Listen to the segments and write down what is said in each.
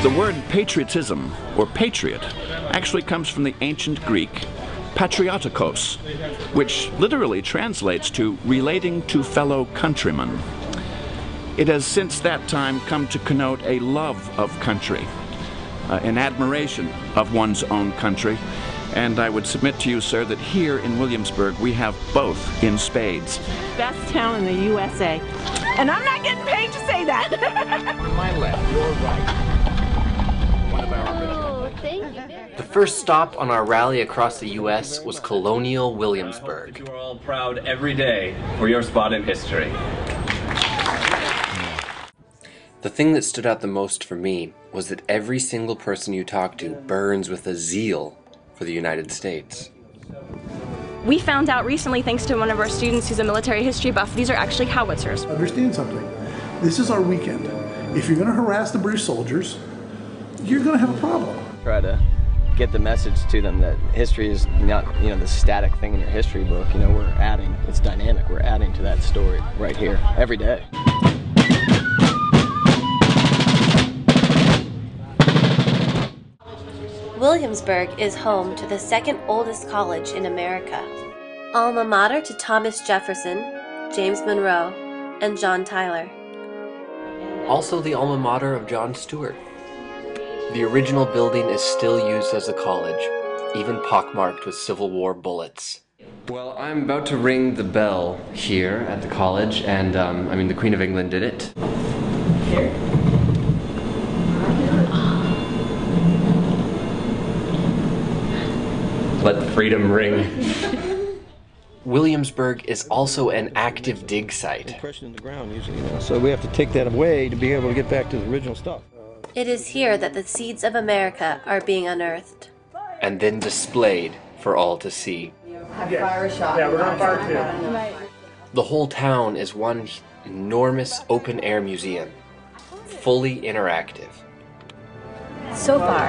The word patriotism, or patriot, actually comes from the ancient Greek patriotikos, which literally translates to relating to fellow countrymen. It has since that time come to connote a love of country, an admiration of one's own country, and I would submit to you, sir, that here in Williamsburg we have both in spades. Best town in the USA. And I'm not getting paid to say that. On my left, your right. One of our original. Thank you. The first stop on our rally across the U.S. was Colonial Williamsburg. You are all proud every day for your spot in history. The thing that stood out the most for me was that every single person you talk to burns with a zeal for the United States. We found out recently, thanks to one of our students who's a military history buff, these are actually howitzers. Understand something. This is our weekend. If you're going to harass the British soldiers, you're going to have a problem. Try to get the message to them that history is not, the static thing in your history book. We're adding, it's dynamic. We're adding to that story right here, every day. Williamsburg is home to the second oldest college in America. Alma mater to Thomas Jefferson, James Monroe, and John Tyler. Also the alma mater of John Stuart. The original building is still used as a college, even pockmarked with Civil War bullets. Well, I'm about to ring the bell here at the college, and the Queen of England did it. Here? Let freedom ring. Williamsburg is also an active dig site. Depression in the ground usually, so we have to take that away to be able to get back to the original stuff. It is here that the seeds of America are being unearthed. And then displayed for all to see. Yeah, we're going to fire too. The whole town is one enormous open-air museum, fully interactive. So far,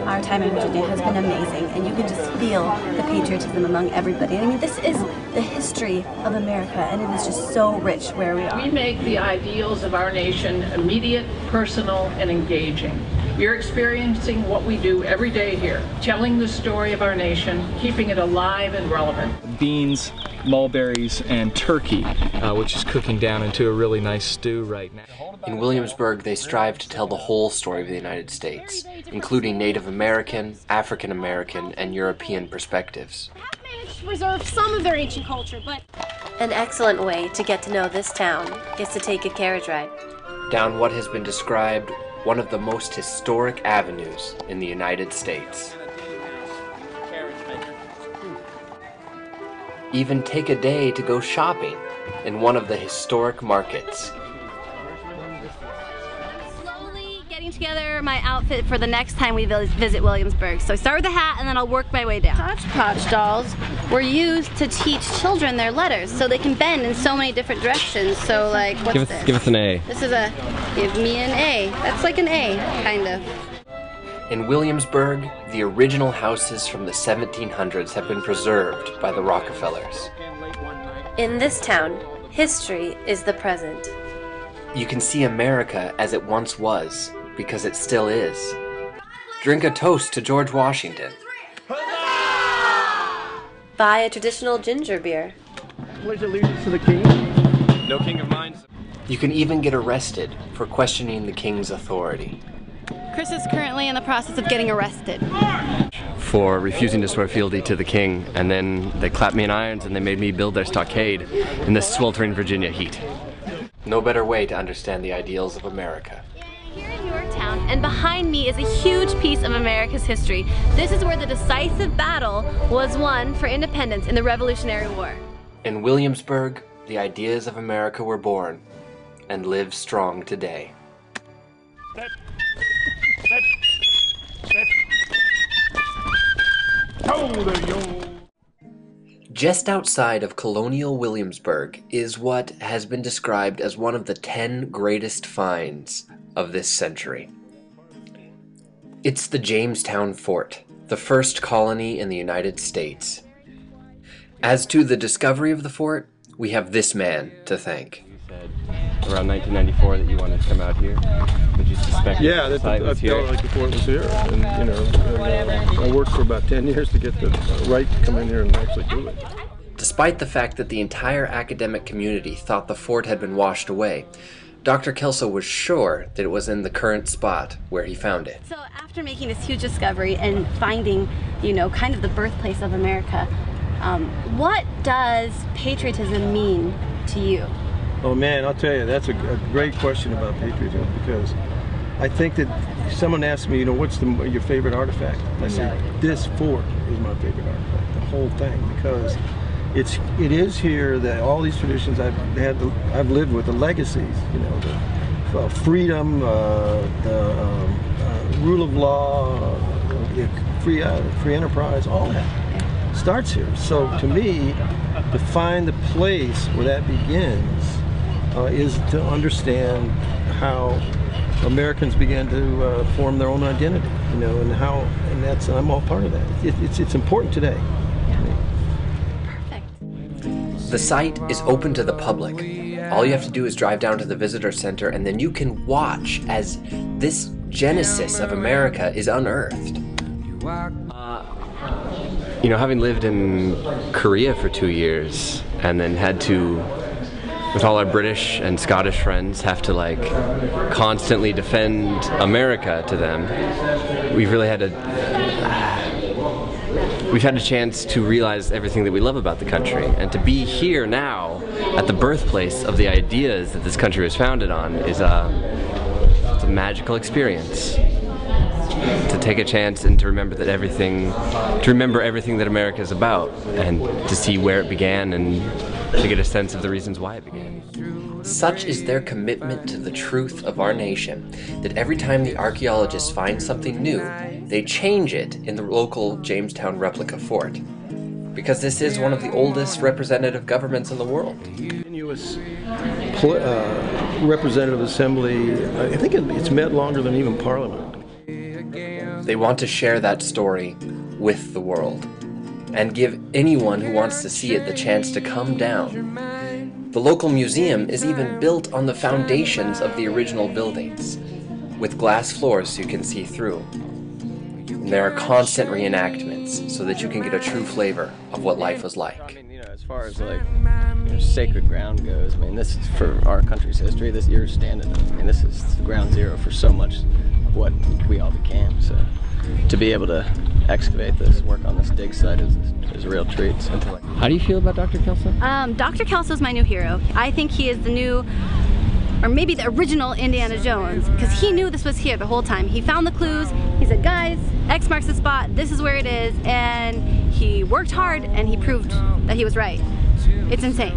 our time in Virginia has been amazing, and you can just feel the patriotism among everybody. This is the history of America, and it is just so rich where we are. We make the ideals of our nation immediate, personal, and engaging. You're experiencing what we do every day here, telling the story of our nation, keeping it alive and relevant. Beans, mulberries, and turkey, which is cooking down into a really nice stew right now. In Williamsburg, they strive to tell the whole story of the United States, including Native American, African American, and European perspectives. Preserve some of their ancient culture, but... An excellent way to get to know this town is to take a carriage ride. Down what has been described one of the most historic avenues in the United States. Even take a day to go shopping in one of the historic markets. Slowly getting together my outfit for the next time we visit Williamsburg. So I start with the hat and then I'll work my way down. Hodgepodge dolls were used to teach children their letters so they can bend in so many different directions. So like, what's this? Give us an A. This is a, give me an A. That's like an A, kind of. In Williamsburg, the original houses from the 1700s have been preserved by the Rockefellers. In this town, history is the present. You can see America as it once was, because it still is. Drink a toast to George Washington. Buy a traditional ginger beer. Pledge allegiance to the king. No king of mine. You can even get arrested for questioning the king's authority. Chris is currently in the process of getting arrested. For refusing to swear fealty to the king, and then they clapped me in irons and they made me build their stockade in the sweltering Virginia heat. No better way to understand the ideals of America. Here in Yorktown, and behind me is a huge piece of America's history. This is where the decisive battle was won for independence in the Revolutionary War. In Williamsburg, the ideas of America were born and live strong today. Just outside of Colonial Williamsburg is what has been described as one of the 10 greatest finds of this century. It's the Jamestown Fort, the first colony in the United States. As to the discovery of the fort, we have this man to thank. around 1994 that you wanted to come out here? Did you suspect Yeah, the site was here? like before it was here. And, you know, I worked for about 10 years to get the right to come in here and actually do it. Despite the fact that the entire academic community thought the fort had been washed away, Dr. Kelso was sure that it was in the current spot where he found it. So after making this huge discovery and finding, you know, kind of the birthplace of America, what does patriotism mean to you? Oh man, I'll tell you, that's a great question about patriotism, because I think that someone asked me, you know, what's your favorite artifact? I said, this fort is my favorite artifact, the whole thing, because it is here that all these traditions I've lived with, the legacies, you know, the freedom, the rule of law, the free enterprise, all that starts here. So to me, to find the place where that begins is to understand how Americans began to form their own identity, you know, and I'm all part of that. It's important today. The site is open to the public. All you have to do is drive down to the visitor center, and then you can watch as this genesis of America is unearthed. You know, having lived in Korea for 2 years, and then had to, with all our British and Scottish friends, have to like constantly defend America to them, we've really had a chance to realize everything that we love about the country, and to be here now at the birthplace of the ideas that this country was founded on is it's a magical experience. To take a chance and to remember everything that America is about, and to see where it began and to get a sense of the reasons why it began. Such is their commitment to the truth of our nation that every time the archaeologists find something new, they change it in the local Jamestown replica fort. Because this is one of the oldest representative governments in the world. Continuous representative assembly, I think it's met longer than even Parliament. They want to share that story with the world, and give anyone who wants to see it the chance to come down. The local museum is even built on the foundations of the original buildings, with glass floors so you can see through. And there are constant reenactments so that you can get a true flavor of what life was like. I mean, you know, as far as like, you know, sacred ground goes, I mean, this is for our country's history. This you're standing on. I mean, this is ground zero for so much of what we all became. So to be able to excavate this, work on this dig site is a real treat. So. How do you feel about Dr. Kelso? Dr. Kelso is my new hero. I think he is the new, or maybe the original Indiana Jones, because he knew this was here the whole time. He found the clues, he said, guys, X marks the spot, this is where it is, and he worked hard and he proved that he was right. It's insane.